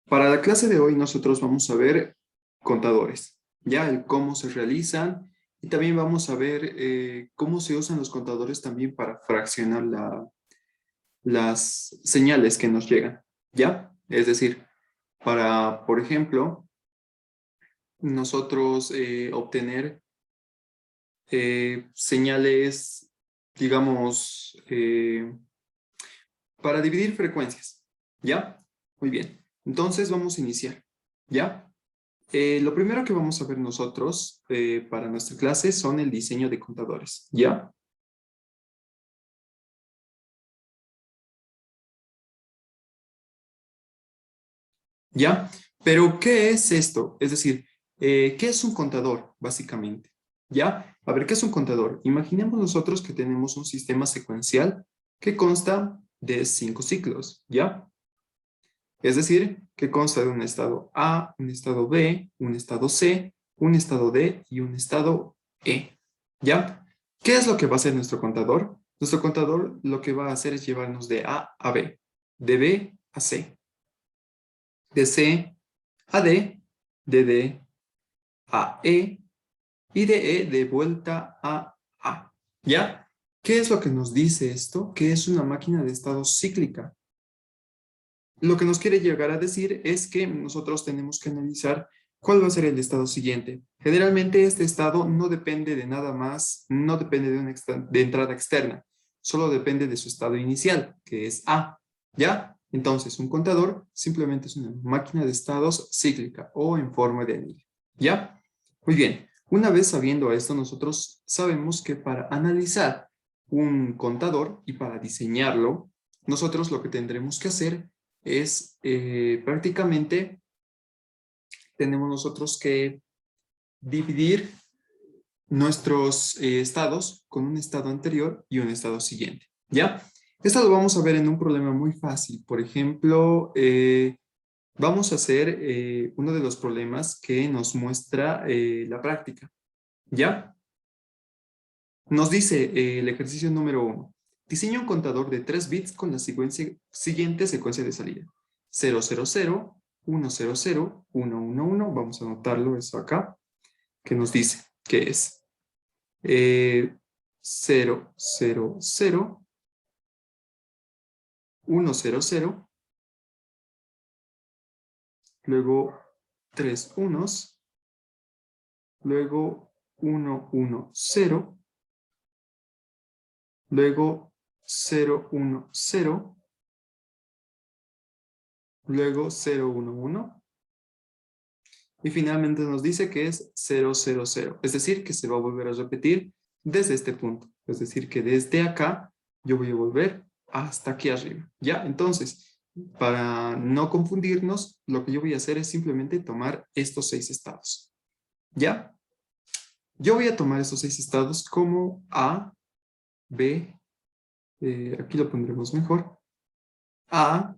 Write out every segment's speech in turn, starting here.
Para la clase de hoy nosotros vamos a ver contadores, ya el cómo se realizan y también vamos a ver cómo se usan los contadores también para fraccionar las señales que nos llegan, ¿ya? Es decir, para, por ejemplo, nosotros obtener señales, digamos, para dividir frecuencias, ¿ya? Muy bien, entonces vamos a iniciar, ¿ya? Lo primero que vamos a ver nosotros para nuestra clase son el diseño de contadores, ¿ya? ¿Ya? Pero, ¿qué es esto? Es decir, ¿qué es un contador, básicamente? ¿Ya? A ver, ¿qué es un contador? Imaginemos nosotros que tenemos un sistema secuencial que consta de 5 ciclos, ¿ya? Es decir, que consta de un estado A, un estado B, un estado C, un estado D y un estado E. ¿Ya? ¿Qué es lo que va a hacer nuestro contador? Nuestro contador lo que va a hacer es llevarnos de A a B, de B a C, de C a D, de D a E y de E de vuelta a A. ¿Ya? ¿Qué es lo que nos dice esto? Que es una máquina de estado cíclica. Lo que nos quiere llegar a decir es que nosotros tenemos que analizar cuál va a ser el estado siguiente. Generalmente este estado no depende de nada más, no depende de una de entrada externa, solo depende de su estado inicial, que es A. ¿Ya? Entonces, un contador simplemente es una máquina de estados cíclica o en forma de anillo. ¿Ya? Muy bien. Una vez sabiendo esto, nosotros sabemos que para analizar un contador y para diseñarlo, nosotros lo que tendremos que hacer es prácticamente tenemos nosotros que dividir nuestros estados con un estado anterior y un estado siguiente, ¿ya? Esto lo vamos a ver en un problema muy fácil. Por ejemplo, vamos a hacer uno de los problemas que nos muestra la práctica, ¿ya? Nos dice el ejercicio número 1. Diseña un contador de 3 bits con la siguiente secuencia de salida. 000, 100, 111. Vamos a anotarlo eso acá, que nos dice que es 000, 100, luego 3 unos, luego 110, luego 010, luego 011 y finalmente nos dice que es 000, es decir, que se va a volver a repetir desde este punto, es decir, que desde acá yo voy a volver hasta aquí arriba, ¿ya? Entonces, para no confundirnos, lo que yo voy a hacer es simplemente tomar estos 6 estados, ¿ya? Yo voy a tomar estos 6 estados como A, B, aquí lo pondremos mejor, A,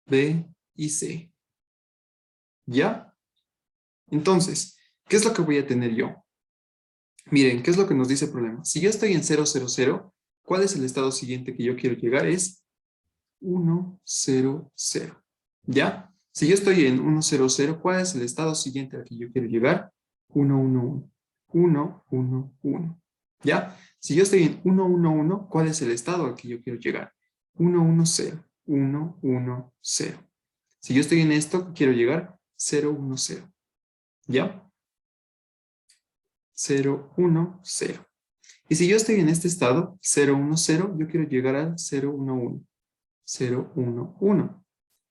B y C, ¿ya? Entonces, ¿qué es lo que voy a tener yo? Miren, ¿qué es lo que nos dice el problema? Si yo estoy en 000, ¿cuál es el estado siguiente que yo quiero llegar? Es 100. ¿Ya? Si yo estoy en 100, ¿cuál es el estado siguiente al que yo quiero llegar? 111. 111. ¿Ya? Si yo estoy en 111, ¿cuál es el estado al que yo quiero llegar? 110. 110. Si yo estoy en esto, quiero llegar 010. ¿Ya? 010. Y si yo estoy en este estado, 010, yo quiero llegar al 011. 011.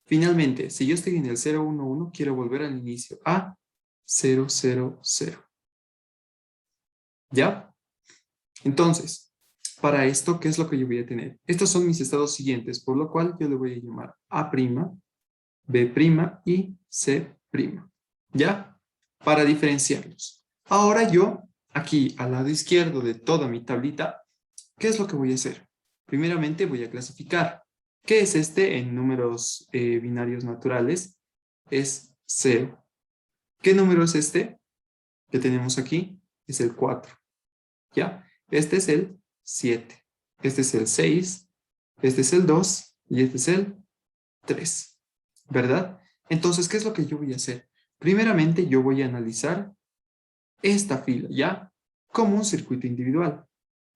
Finalmente, si yo estoy en el 011, quiero volver al inicio, a 000. ¿Ya? Entonces, para esto, ¿qué es lo que yo voy a tener? Estos son mis estados siguientes, por lo cual yo le voy a llamar A', B' y C'. ¿Ya? Para diferenciarlos. Ahora yo, aquí al lado izquierdo de toda mi tablita, ¿qué es lo que voy a hacer? Primeramente voy a clasificar. ¿Qué es este en números binarios naturales? Es 0. ¿Qué número es este que tenemos aquí? Es el 4. ¿Ya? Este es el 7. Este es el 6. Este es el 2. Y este es el 3. ¿Verdad? Entonces, ¿qué es lo que yo voy a hacer? Primeramente, yo voy a analizar esta fila, ¿ya? Como un circuito individual.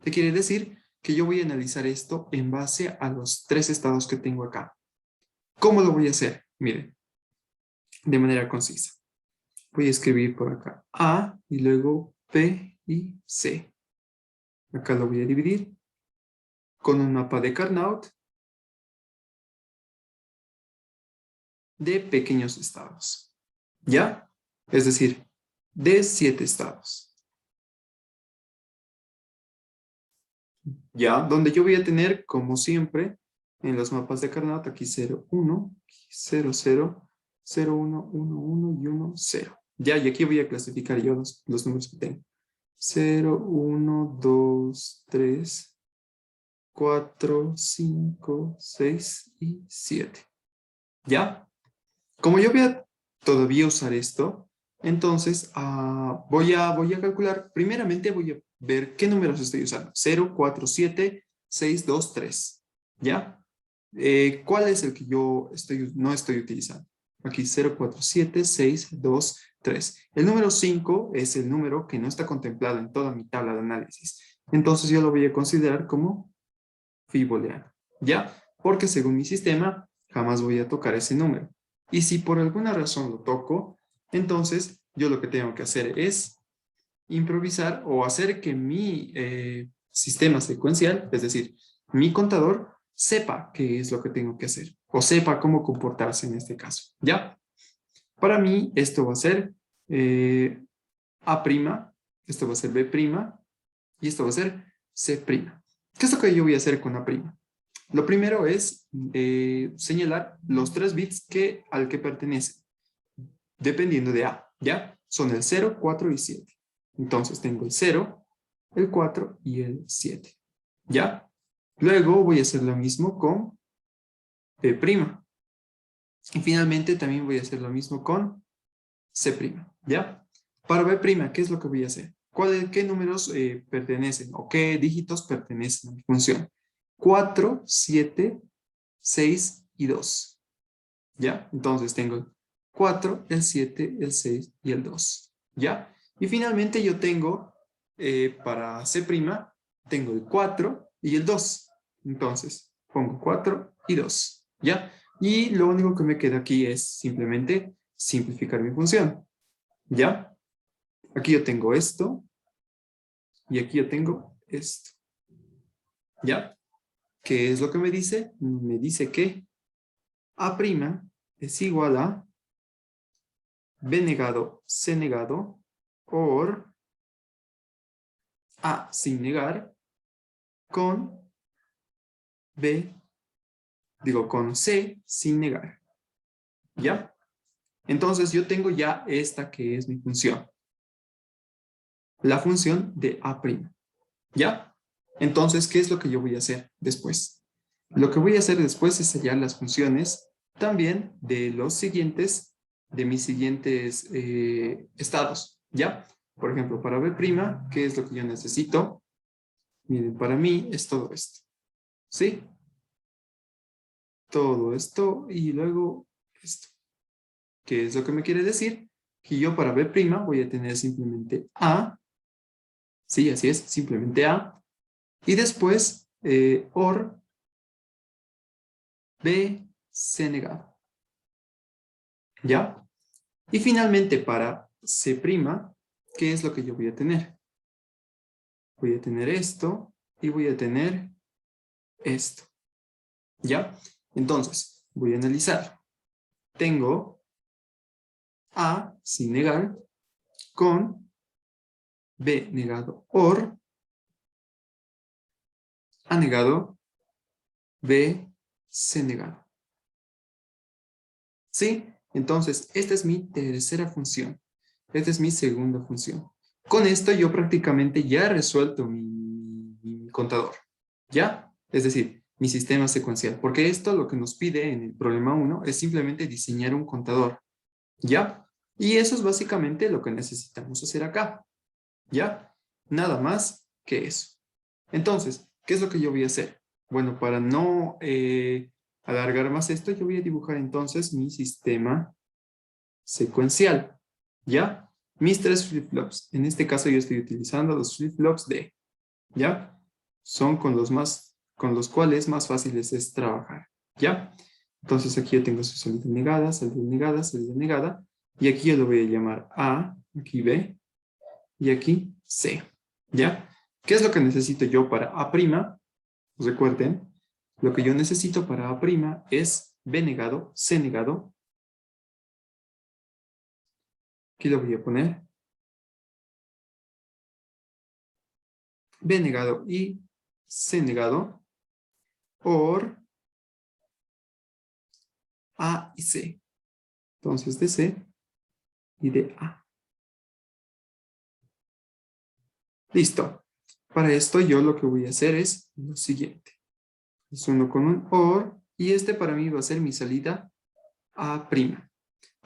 ¿Qué quiere decir? Que yo voy a analizar esto en base a los 3 estados que tengo acá. ¿Cómo lo voy a hacer? Miren, de manera concisa. Voy a escribir por acá A y luego P y C. Acá lo voy a dividir con un mapa de Carnot de pequeños estados. ¿Ya? Es decir, de 7 estados. ¿Ya? Donde yo voy a tener, como siempre, en los mapas de Carnot, aquí 0, 1, 0, 0, 0, 1, 1, 1 y 1, 0. Ya, y aquí voy a clasificar yo los números que tengo. 0, 1, 2, 3, 4, 5, 6 y 7. ¿Ya? Como yo voy a todavía usar esto, entonces voy a calcular, primeramente voy a ver qué números estoy usando. 0, 4, 7, 6, 2, 3. ¿Ya? ¿Cuál es el que yo no estoy utilizando? Aquí 0, 4, 7, 6, 2, 3. El número 5 es el número que no está contemplado en toda mi tabla de análisis. Entonces yo lo voy a considerar como fiboliano. ¿Ya? Porque según mi sistema, jamás voy a tocar ese número. Y si por alguna razón lo toco, entonces yo lo que tengo que hacer es improvisar o hacer que mi sistema secuencial, es decir, mi contador, sepa qué es lo que tengo que hacer o sepa cómo comportarse en este caso. ¿Ya? Para mí esto va a ser A', esto va a ser B' y esto va a ser C'. ¿Qué es lo que yo voy a hacer con A'? Lo primero es señalar los 3 bits al que pertenecen, dependiendo de A, ¿ya? Son el 0, 4 y 7. Entonces tengo el 0, el 4 y el 7, ¿ya? Luego voy a hacer lo mismo con P'. Y finalmente también voy a hacer lo mismo con C', ¿ya? Para B', ¿qué es lo que voy a hacer? ¿Qué números pertenecen o qué dígitos pertenecen a mi función? 4, 7, 6 y 2. ¿Ya? Entonces tengo el 4, el 7, el 6 y el 2. ¿Ya? Y finalmente yo tengo, para C', tengo el 4 y el 2. Entonces pongo 4 y 2. ¿Ya? Y lo único que me queda aquí es simplemente simplificar mi función. ¿Ya? Aquí yo tengo esto y aquí yo tengo esto. ¿Ya? ¿Qué es lo que me dice? Me dice que A' es igual a B negado, C negado, or A sin negar, con con C sin negar. ¿Ya? Entonces yo tengo ya esta que es mi función. La función de A'. ¿Ya? Entonces, ¿qué es lo que yo voy a hacer después? Lo que voy a hacer después es hallar las funciones también de mis siguientes estados. ¿Ya? Por ejemplo, para B', ¿qué es lo que yo necesito? Miren, para mí es todo esto. ¿Sí? Todo esto y luego esto. ¿Qué es lo que me quiere decir? Que yo para B' voy a tener simplemente A. Sí, así es, simplemente A. Y después OR B, C negado. ¿Ya? Y finalmente para C', ¿qué es lo que yo voy a tener? Voy a tener esto y voy a tener esto. ¿Ya? Entonces, voy a analizar. Tengo A sin negar con B negado OR A negado B, C negado. ¿Sí? Entonces, esta es mi tercera función. Esta es mi segunda función. Con esto yo prácticamente ya he resuelto mi contador. ¿Ya? Es decir, mi sistema secuencial. Porque esto lo que nos pide en el problema 1 es simplemente diseñar un contador. ¿Ya? Y eso es básicamente lo que necesitamos hacer acá. ¿Ya? Nada más que eso. Entonces, ¿qué es lo que yo voy a hacer? Bueno, para no alargar más esto, yo voy a dibujar entonces mi sistema secuencial, ¿ya? Mis 3 flip-flops. En este caso yo estoy utilizando los flip-flops D, ¿ya? Son con los cuales más fáciles es trabajar, ¿ya? Entonces aquí yo tengo su salida negada, salida negada, y aquí yo lo voy a llamar A, aquí B, y aquí C, ¿ya? ¿Qué es lo que necesito yo para A'? Recuerden, lo que yo necesito para A' es B negado, C negado. Aquí lo voy a poner. B negado y C negado por A y C. Entonces de C y de A. Listo. Para esto yo lo que voy a hacer es lo siguiente. Es uno con un OR y este para mí va a ser mi salida A'.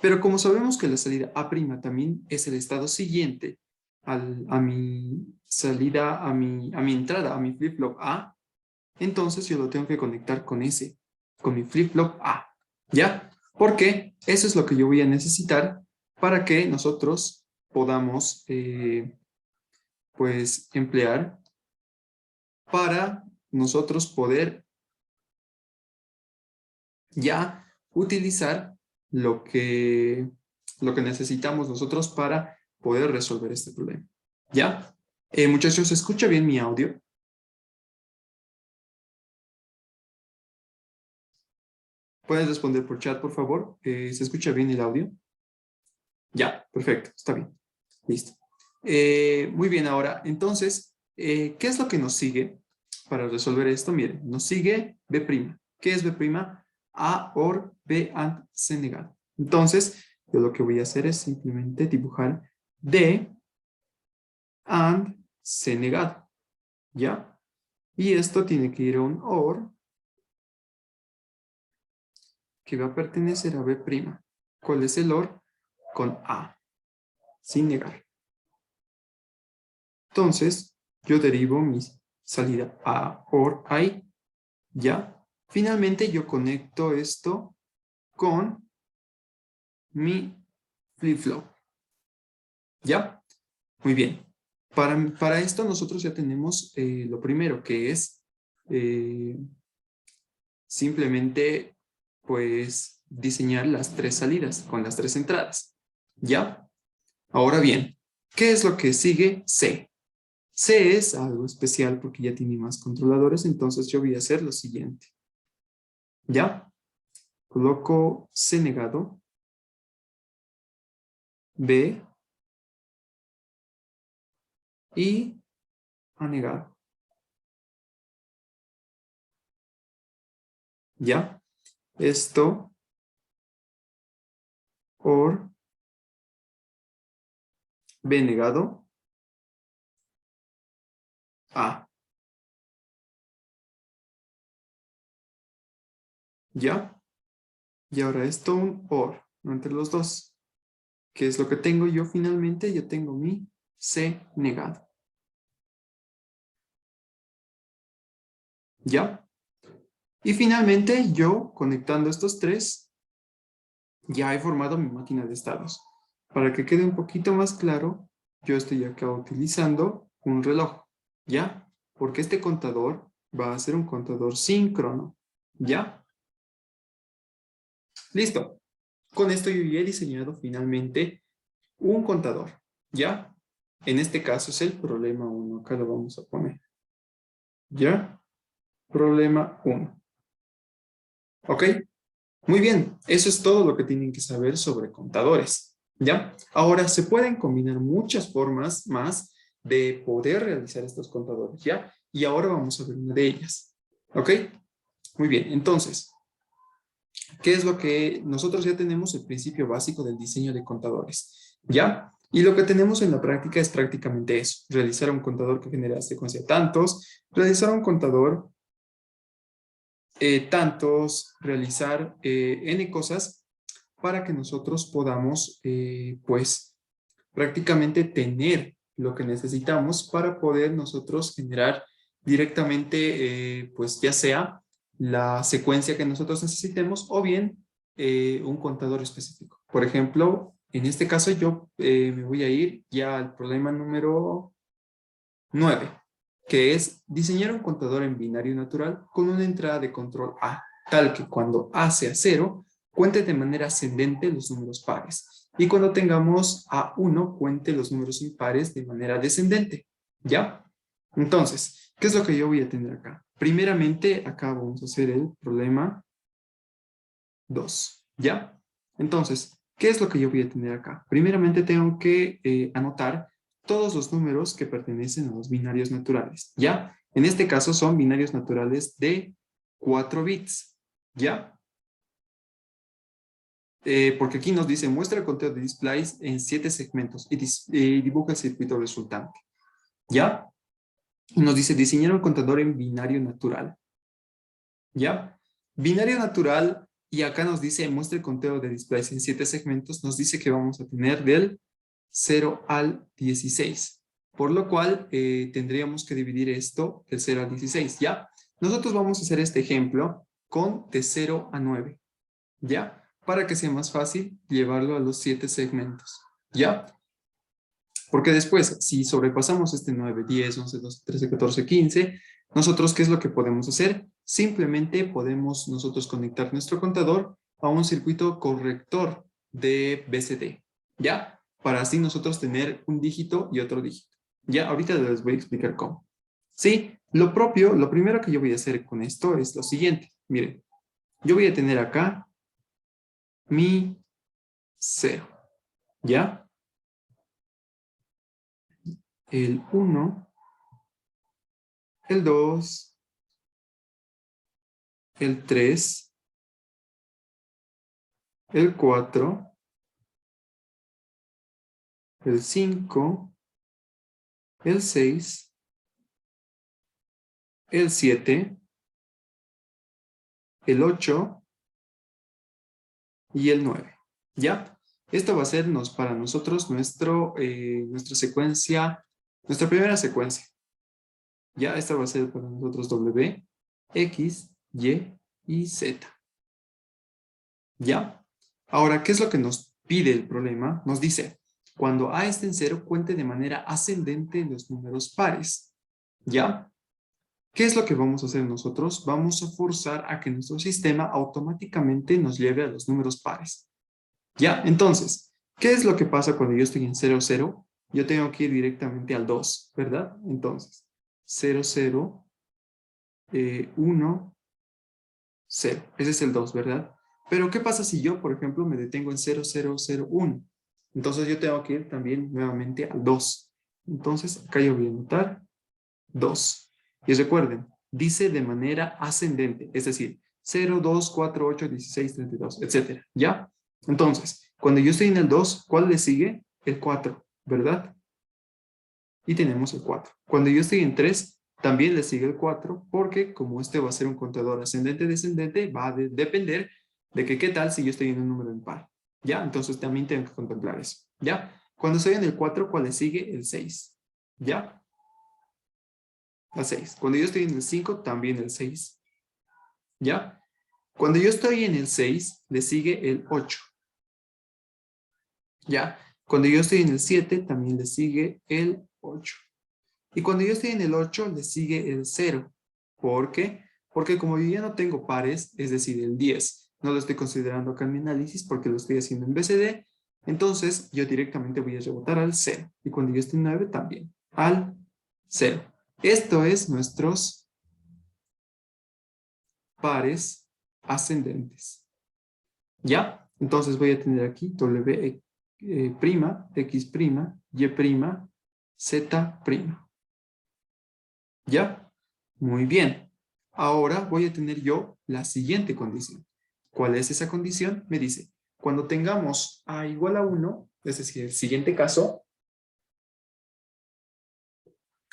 Pero como sabemos que la salida A' también es el estado siguiente a mi salida, a mi entrada, a mi flip-flop A, entonces yo lo tengo que conectar con con mi flip-flop A. ¿Ya? Porque eso es lo que yo voy a necesitar para que nosotros podamos pues emplear para nosotros poder ya utilizar lo que necesitamos nosotros para poder resolver este problema. ¿Ya? Muchachos, ¿se escucha bien mi audio? ¿Pueden responder por chat, por favor? ¿Se escucha bien el audio? Ya, perfecto, está bien. Listo. Muy bien, ahora, entonces, ¿qué es lo que nos sigue para resolver esto? Miren, nos sigue B'. ¿Qué es B'? A, OR, B, AND, C negado. Entonces, yo lo que voy a hacer es simplemente dibujar D, AND, C negado. ¿Ya? Y esto tiene que ir a un OR que va a pertenecer a B'. ¿Cuál es el OR? Con A, sin negar. Entonces, yo derivo mi salida A, OR, ahí. ¿Ya? Finalmente, yo conecto esto con mi flip-flop. ¿Ya? Muy bien. Para esto nosotros ya tenemos lo primero, que es simplemente pues diseñar las 3 salidas con las 3 entradas. ¿Ya? Ahora bien, ¿qué es lo que sigue? C. C es algo especial porque ya tiene más controladores, entonces yo voy a hacer lo siguiente. ¿Ya? Coloco C negado, B y A negado. ¿Ya? Esto por B negado, A. ¿Ya? Y ahora esto un OR, no entre los dos. ¿Qué es lo que tengo yo finalmente? Yo tengo mi C negado. ¿Ya? Y finalmente yo, conectando estos 3, ya he formado mi máquina de estados. Para que quede un poquito más claro, yo estoy acá utilizando un reloj. ¿Ya? Porque este contador va a ser un contador síncrono. ¿Ya? Listo. Con esto yo ya he diseñado finalmente un contador. ¿Ya? En este caso es el problema 1. Acá lo vamos a poner. ¿Ya? Problema 1. ¿Ok? Muy bien. Eso es todo lo que tienen que saber sobre contadores. ¿Ya? Ahora, se pueden combinar muchas formas más de poder realizar estos contadores. ¿Ya? Y ahora vamos a ver una de ellas. ¿Ok? Muy bien. Entonces, ¿qué es lo que nosotros ya tenemos? El principio básico del diseño de contadores. ¿Ya? Y lo que tenemos en la práctica es prácticamente eso. Realizar un contador que genera secuencia tantos, realizar un contador tantos, realizar N cosas para que nosotros podamos, pues, prácticamente tener lo que necesitamos para poder nosotros generar directamente, pues, ya sea la secuencia que nosotros necesitemos o bien un contador específico. Por ejemplo, en este caso yo me voy a ir ya al problema número 9, que es diseñar un contador en binario natural con una entrada de control A, tal que cuando A sea 0, cuente de manera ascendente los números pares. Y cuando tengamos A1, cuente los números impares de manera descendente. ¿Ya? Entonces, ¿qué es lo que yo voy a tener acá? Primeramente, acá vamos a hacer el problema 2. ¿Ya? Entonces, ¿qué es lo que yo voy a tener acá? Primeramente tengo que anotar todos los números que pertenecen a los binarios naturales, ¿ya? En este caso son binarios naturales de 4 bits, ¿ya? Porque aquí nos dice, muestra el conteo de displays en 7 segmentos y dibuja el circuito resultante, ¿ya? Y nos dice, diseñar un contador en binario natural, ¿ya? Binario natural, y acá nos dice, muestra el conteo de displays en 7 segmentos, nos dice que vamos a tener del 0 al 16, por lo cual tendríamos que dividir esto del 0 al 16, ¿ya? Nosotros vamos a hacer este ejemplo con de 0 a 9, ¿ya? Para que sea más fácil llevarlo a los 7 segmentos, ¿ya? Porque después, si sobrepasamos este 9, 10, 11, 12, 13, 14, 15, nosotros, ¿qué es lo que podemos hacer? Simplemente podemos nosotros conectar nuestro contador a un circuito corrector de BCD, ¿ya? Para así nosotros tener un dígito y otro dígito. Ya, ahorita les voy a explicar cómo. Sí, lo primero que yo voy a hacer con esto es lo siguiente. Miren, yo voy a tener acá mi 0, ¿ya? El 1, el 2, el 3, el 4, el 5, el 6, el 7, el 8 y el 9. ¿Ya? Esto va a ser para nosotros nuestra secuencia, nuestra primera secuencia. Ya, esta va a ser para nosotros W, X, Y y Z. ¿Ya? Ahora, ¿qué es lo que nos pide el problema? Nos dice, cuando A esté en 0, cuente de manera ascendente los números pares. ¿Ya? ¿Qué es lo que vamos a hacer nosotros? Vamos a forzar a que nuestro sistema automáticamente nos lleve a los números pares. ¿Ya? Entonces, ¿qué es lo que pasa cuando yo estoy en 0, 0? Yo tengo que ir directamente al 2, ¿verdad? Entonces, 0, 0, 1, 0. Ese es el 2, ¿verdad? Pero ¿qué pasa si yo, por ejemplo, me detengo en 0, 0, 0, 1? Entonces yo tengo que ir también nuevamente al 2. Entonces acá yo voy a anotar 2. Y recuerden, dice de manera ascendente, es decir, 0, 2, 4, 8, 16, 32, etcétera. ¿Ya? Entonces, cuando yo estoy en el 2, ¿cuál le sigue? El 4, ¿verdad? Y tenemos el 4. Cuando yo estoy en 3, también le sigue el 4, porque como este va a ser un contador ascendente-descendente, va a depender de que qué tal si yo estoy en un número impar. ¿Ya? Entonces también tengo que contemplar eso. ¿Ya? Cuando estoy en el 4, ¿cuál le sigue? El 6. ¿Ya? La 6. Cuando yo estoy en el 5, también el 6. ¿Ya? Cuando yo estoy en el 6, le sigue el 8. ¿Ya? Cuando yo estoy en el 7, también le sigue el 8. Y cuando yo estoy en el 8, le sigue el 0. ¿Por qué? Porque como yo ya no tengo pares, es decir, el 10, no lo estoy considerando acá en mi análisis porque lo estoy haciendo en BCD, entonces yo directamente voy a rebotar al 0. Y cuando yo esté en 9, también al 0. Esto es nuestros pares ascendentes. ¿Ya? Entonces voy a tener aquí W', X', Y', Z'. ¿Ya? Muy bien. Ahora voy a tener yo la siguiente condición. ¿Cuál es esa condición? Me dice, cuando tengamos A igual a 1, es decir, el siguiente caso,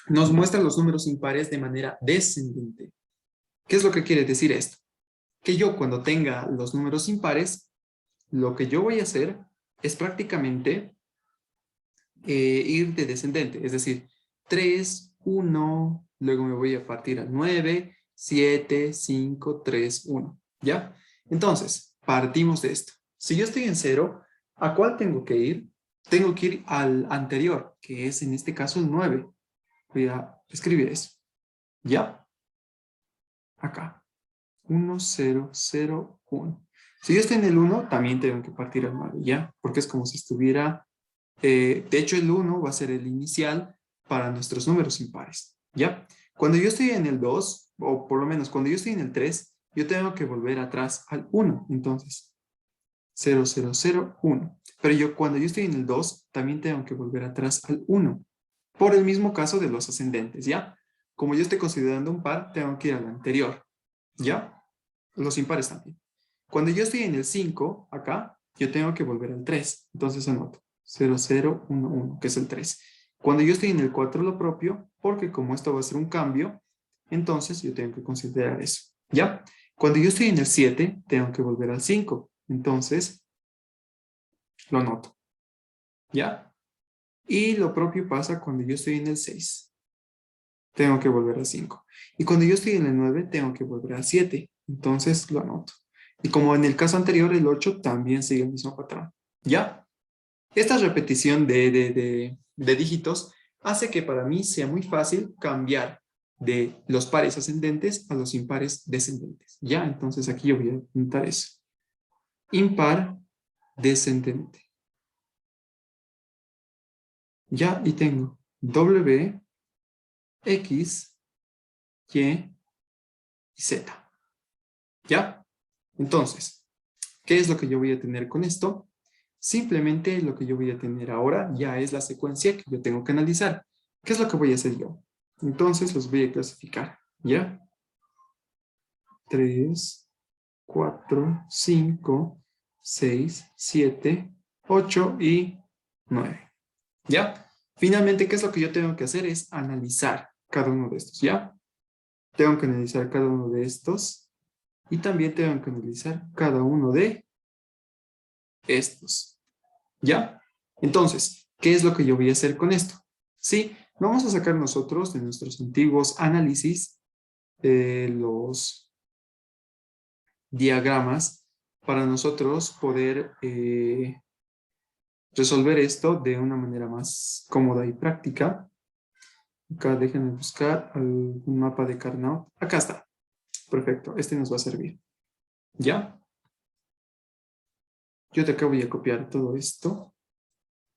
nos muestra los números impares de manera descendente. ¿Qué es lo que quiere decir esto? Que yo cuando tenga los números impares, lo que yo voy a hacer es prácticamente ir de descendente, es decir, 3, 1, luego me voy a partir a 9, 7, 5, 3, 1, ¿ya? Entonces, partimos de esto. Si yo estoy en 0, ¿A cuál tengo que ir? Tengo que ir al anterior, que es en este caso el 9. Voy a escribir eso. ¿Ya? Acá. 1, 0, 0, 1. Si yo estoy en el 1, también tengo que partir al 9, ¿ya? Porque es como si estuviera... de hecho, el 1 va a ser el inicial para nuestros números impares, ¿ya? Cuando yo estoy en el 2, o por lo menos cuando yo estoy en el 3, yo tengo que volver atrás al 1. Entonces, 0, 0, 0, 1. Pero cuando yo estoy en el 2, también tengo que volver atrás al 1. Por el mismo caso de los ascendentes, ¿ya? Como yo estoy considerando un par, tengo que ir al anterior, ¿ya? Los impares también. Cuando yo estoy en el 5, acá, yo tengo que volver al 3. Entonces anoto 0, 0, 1, 1, que es el 3. Cuando yo estoy en el 4, lo propio, porque como esto va a ser un cambio, entonces yo tengo que considerar eso, ¿ya? Cuando yo estoy en el 7, tengo que volver al 5. Entonces, lo anoto, ¿ya? Y lo propio pasa cuando yo estoy en el 6. Tengo que volver al 5. Y cuando yo estoy en el 9, tengo que volver al 7. Entonces, lo anoto. Y como en el caso anterior, el 8 también sigue el mismo patrón. ¿Ya? Esta repetición de dígitos hace que para mí sea muy fácil cambiar de los pares ascendentes a los impares descendentes. ¿Ya? Entonces aquí yo voy a pintar eso. Impar descendente. Ya, y tengo W, X, Y y Z. ¿Ya? Entonces, ¿qué es lo que yo voy a tener con esto? Simplemente lo que yo voy a tener ahora ya es la secuencia que yo tengo que analizar. ¿Qué es lo que voy a hacer yo? Entonces los voy a clasificar, ¿ya? 3, 4, 5, 6, 7, 8 y 9. ¿Ya? Finalmente, ¿qué es lo que yo tengo que hacer? Es analizar cada uno de estos, ¿ya? Tengo que analizar cada uno de estos y también tengo que analizar cada uno de estos. ¿Ya? Entonces, ¿qué es lo que yo voy a hacer con esto? Sí, vamos a sacar nosotros de nuestros antiguos análisis los diagramas para nosotros poder resolver esto de una manera más cómoda y práctica. Acá déjenme buscar algún mapa de Carnot. Acá está. Perfecto, este nos va a servir. ¿Ya? Yo de acá voy a copiar todo esto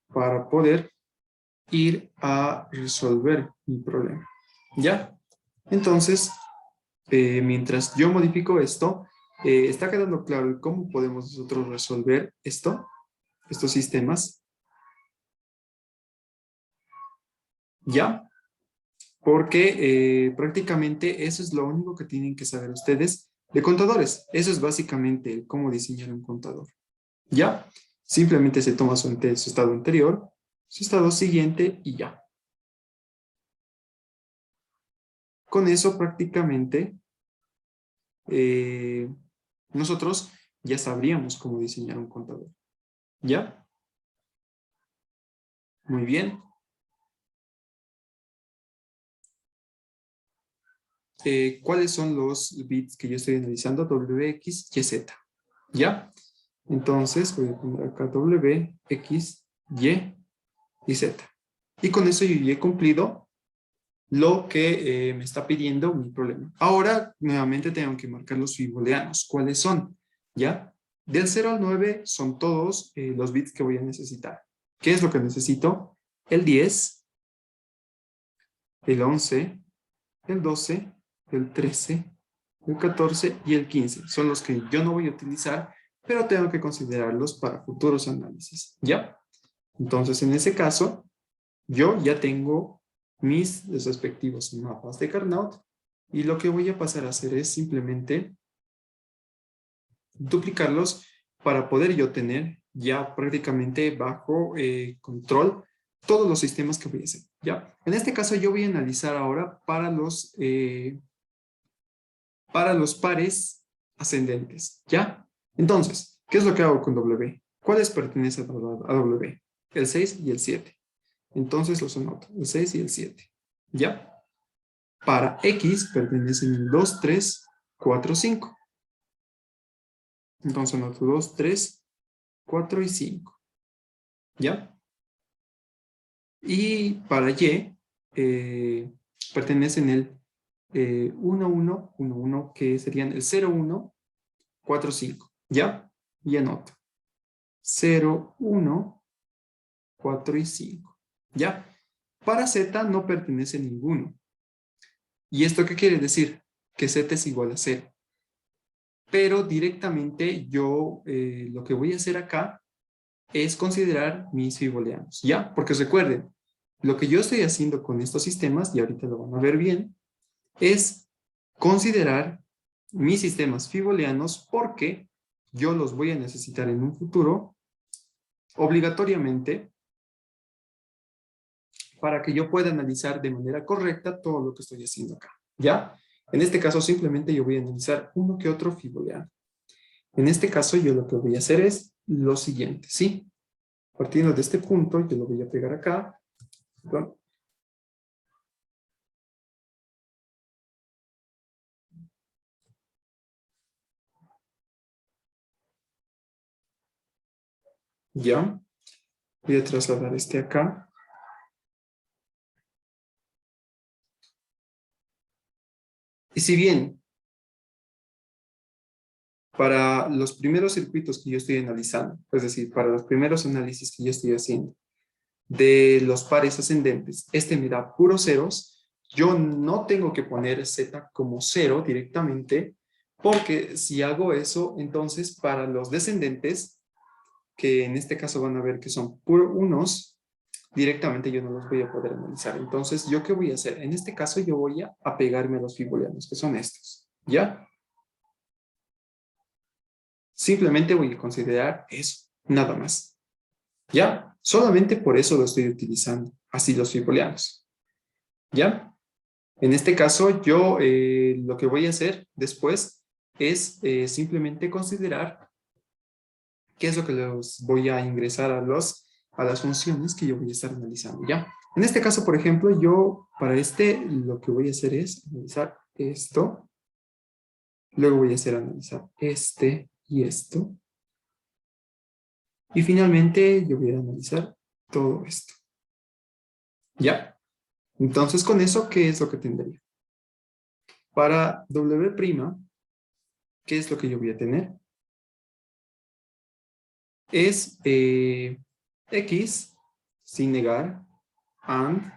para poder ir a resolver mi problema. ¿Ya? Entonces, mientras yo modifico esto, ¿está quedando claro cómo podemos nosotros resolver estos sistemas? ¿Ya? Porque prácticamente eso es lo único que tienen que saber ustedes de contadores. Eso es básicamente cómo diseñar un contador. ¿Ya? Simplemente se toma su estado anterior, su estado siguiente y ya. Con eso prácticamente nosotros ya sabríamos cómo diseñar un contador. ¿Ya? Muy bien. ¿Cuáles son los bits que yo estoy analizando? W, X, Y, Z. ¿Ya? Entonces voy a poner acá W, X, Y y Z. Y con eso yo ya he cumplido lo que me está pidiendo mi problema. Ahora, nuevamente tengo que marcar los booleanos. ¿Cuáles son? ¿Ya? Del 0 al 9 son todos los bits que voy a necesitar. ¿Qué es lo que necesito? El 10, el 11, el 12, el 13, el 14 y el 15. Son los que yo no voy a utilizar, pero tengo que considerarlos para futuros análisis. ¿Ya? Entonces, en ese caso, yo ya tengo mis respectivos mapas de Carnot y lo que voy a pasar a hacer es simplemente duplicarlos para poder yo tener ya prácticamente bajo control todos los sistemas que voy a hacer. ¿Ya? En este caso yo voy a analizar ahora para los pares ascendentes, ¿ya? Entonces, ¿qué es lo que hago con W? ¿Cuáles pertenecen a W? El 6 y el 7. Entonces los anoto, el 6 y el 7, ¿ya? Para X pertenecen el 2, 3, 4, 5. Entonces anoto 2, 3, 4 y 5. ¿ya? Y para Y, pertenecen el 1, 1, 1, 1, que serían el 0, 1, 4, 5, ¿ya? Y anoto. 0, 1, 4 y 5, ¿ya? Para Z no pertenece ninguno. ¿Y esto qué quiere decir? Que Z es igual a 0. Pero directamente yo lo que voy a hacer acá es considerar mis fibolianos, ¿ya? Porque recuerden, lo que yo estoy haciendo con estos sistemas, y ahorita lo van a ver bien, es considerar mis sistemas fibolianos porque yo los voy a necesitar en un futuro obligatoriamente para que yo pueda analizar de manera correcta todo lo que estoy haciendo acá, ¿ya? En este caso simplemente yo voy a analizar uno que otro fiboliano. En este caso yo lo que voy a hacer es lo siguiente, ¿sí? Partiendo de este punto, yo lo voy a pegar acá. Perdón. Ya. Voy a trasladar este acá. Y si bien para los primeros circuitos que yo estoy analizando, es decir, para los primeros análisis que yo estoy haciendo de los pares ascendentes, este me da puros ceros, yo no tengo que poner Z como 0 directamente, porque si hago eso, entonces para los descendentes, que en este caso van a ver que son puros unos, directamente yo no los voy a poder analizar. Entonces, ¿yo qué voy a hacer? En este caso yo voy a apegarme a los fibolianos, que son estos, ¿ya? Simplemente voy a considerar eso, nada más. ¿Ya? Solamente por eso lo estoy utilizando, así los fibolianos. ¿Ya? En este caso, yo lo que voy a hacer después es simplemente considerar qué es lo que los voy a ingresar a las funciones que yo voy a estar analizando. ¿Ya? En este caso, por ejemplo, yo para este lo que voy a hacer es analizar esto. Luego voy a hacer analizar este y esto. Y finalmente yo voy a analizar todo esto. ¿Ya? Entonces con eso, ¿qué es lo que tendría? Para W', ¿qué es lo que yo voy a tener? Es X sin negar and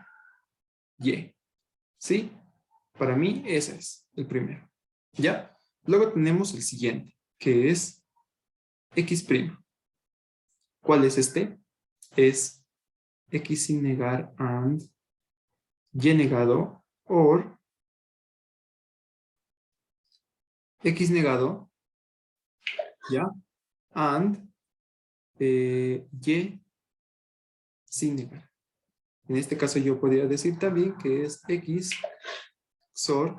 Y. ¿Sí? Para mí ese es el primero. ¿Ya? Luego tenemos el siguiente, que es X'. ¿Cuál es este? Es X sin negar and Y negado or X negado, ¿ya? And Y sin negar. En este caso yo podría decir también que es X XOR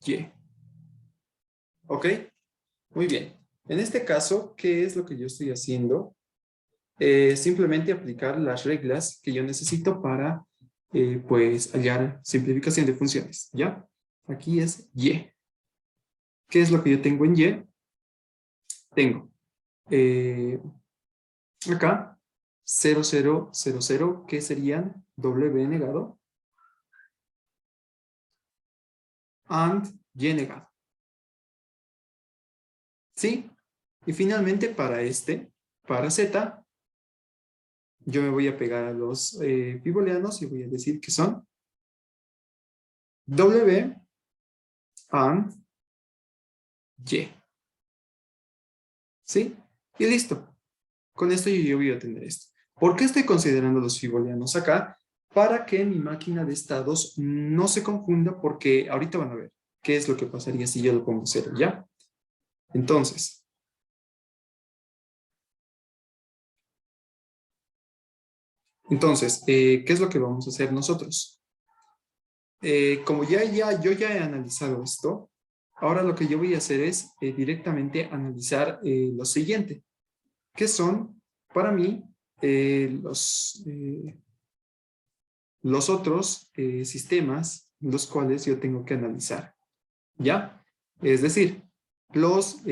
Y. ¿Ok? Muy bien. En este caso, ¿qué es lo que yo estoy haciendo? Simplemente aplicar las reglas que yo necesito para, pues, hallar simplificación de funciones, ¿ya? Aquí es Y. ¿Qué es lo que yo tengo en Y? Tengo acá 0, 0, 0, 0, que serían W negado and Y negado. ¿Sí? Y finalmente para Z, yo me voy a pegar a los fibolianos y voy a decir que son W and Y. ¿Sí? Y listo. Con esto yo voy a tener esto. ¿Por qué estoy considerando los fibolianos acá? Para que mi máquina de estados no se confunda, porque ahorita van a ver qué es lo que pasaría si yo lo pongo 0, ¿ya? Entonces, ¿qué es lo que vamos a hacer nosotros? Como yo ya he analizado esto, ahora lo que yo voy a hacer es directamente analizar lo siguiente, que son para mí los otros sistemas los cuales yo tengo que analizar, ¿ya? Es decir, los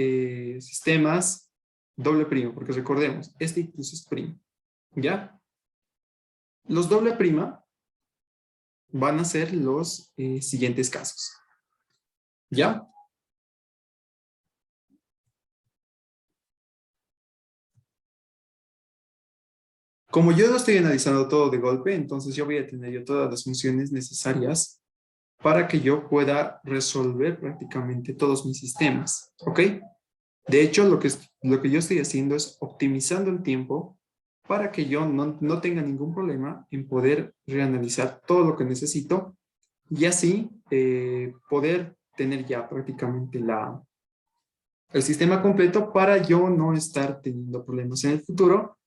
sistemas doble primo, porque recordemos, este incluso es primo, ¿ya? Los doble prima van a ser los siguientes casos. ¿Ya? Como yo lo estoy analizando todo de golpe, entonces yo voy a tener yo todas las funciones necesarias para que yo pueda resolver prácticamente todos mis sistemas, ¿ok? De hecho, lo que yo estoy haciendo es optimizando el tiempo para que yo no tenga ningún problema en poder reanalizar todo lo que necesito y así poder tener ya prácticamente el sistema completo para yo no estar teniendo problemas en el futuro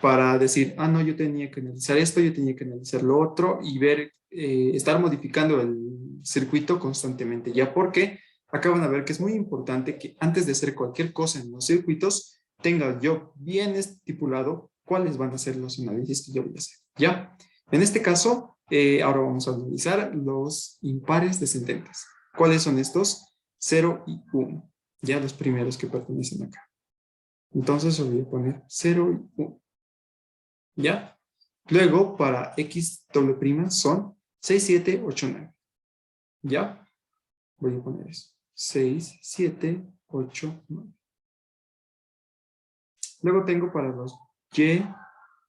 para decir, ah, no, yo tenía que analizar esto, yo tenía que analizar lo otro y ver, estar modificando el circuito constantemente, ya porque acaban de ver que es muy importante que antes de hacer cualquier cosa en los circuitos, tenga yo bien estipulado cuáles van a ser los análisis que yo voy a hacer, ¿ya? En este caso, ahora vamos a analizar los impares descendentes. ¿Cuáles son estos? 0 y 1, ya los primeros que pertenecen acá. Entonces, voy a poner 0 y 1. ¿Ya? Luego, para x doble prima son 6, 7, 8, 9. ¿Ya? Voy a poner eso. 6, 7, 8, 9. Luego tengo para los y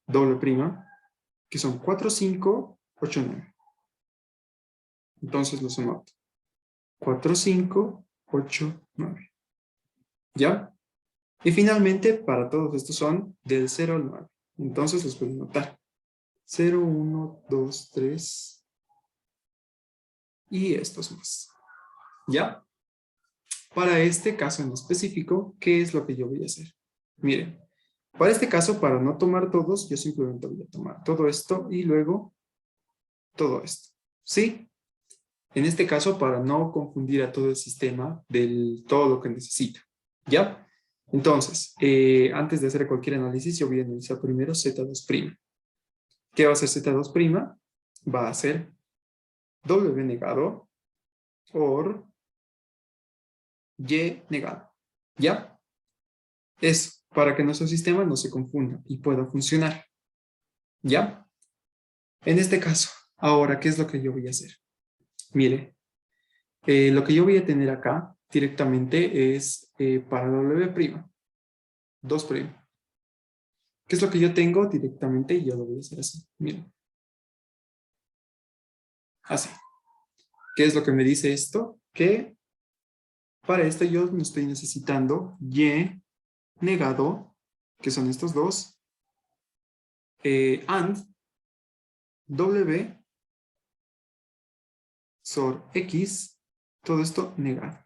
doble prima, que son 4, 5, 8, 9. Entonces los anoto. 4, 5, 8, 9. ¿Ya? Y finalmente, para todos estos son del 0 al 9. Entonces los puedo anotar. 0, 1, 2, 3 y estos más. ¿Ya? Para este caso en específico, ¿qué es lo que yo voy a hacer? Miren, para este caso, para no tomar todos, yo simplemente voy a tomar todo esto y luego todo esto. ¿Sí? En este caso, para no confundir a todo el sistema del todo lo que necesito. ¿Ya? Entonces, antes de hacer cualquier análisis, yo voy a analizar primero Z2'. ¿Qué va a ser Z2'? Va a ser W negado por Y negado. ¿Ya? Eso, para que nuestro sistema no se confunda y pueda funcionar. ¿Ya? En este caso, ahora, ¿qué es lo que yo voy a hacer? Mire, lo que yo voy a tener acá directamente es para W', 2'. ¿Qué es lo que yo tengo directamente? Y yo lo voy a hacer así. Miren. Así. ¿Qué es lo que me dice esto? Que para esto yo no estoy necesitando Y negado, que son estos dos, and W SOR X, todo esto negado.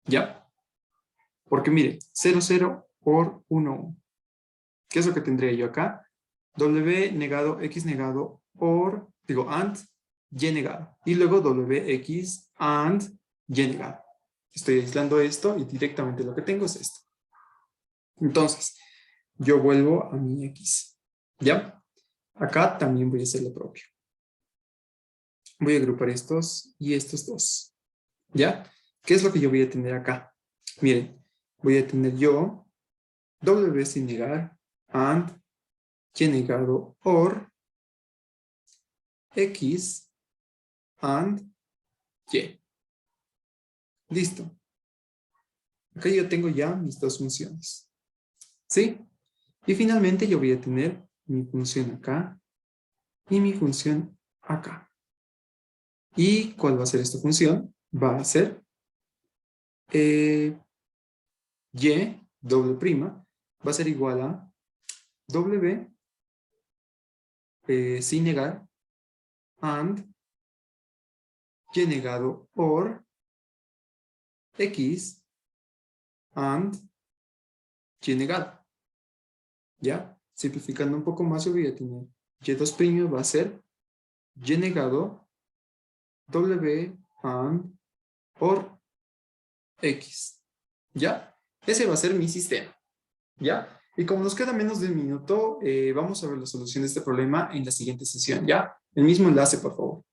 ¿Ya? Porque mire, 0, 0 por 1, 1. ¿Qué es lo que tendría yo acá? W negado, X negado, or, digo, and, Y negado. Y luego WX and Y negado. Estoy aislando esto y directamente lo que tengo es esto. Entonces, yo vuelvo a mi X. ¿Ya? Acá también voy a hacer lo propio. Voy a agrupar estos y estos dos. ¿Ya? ¿Qué es lo que yo voy a tener acá? Miren, voy a tener yo W sin negar, and, Y negado, or, X, and, Y. Listo. Acá yo tengo ya mis dos funciones. ¿Sí? Y finalmente yo voy a tener mi función acá y mi función acá. ¿Y cuál va a ser esta función? Va a ser Y doble prima va a ser igual a W sin negar and Y negado or X and Y negado. ¿Ya? Simplificando un poco más, yo voy a tener Y2' va a ser Y negado W and or X. ¿Ya? Ese va a ser mi sistema. ¿Ya? Y como nos queda menos de un minuto, vamos a ver la solución de este problema en la siguiente sesión. ¿Ya? El mismo enlace, por favor.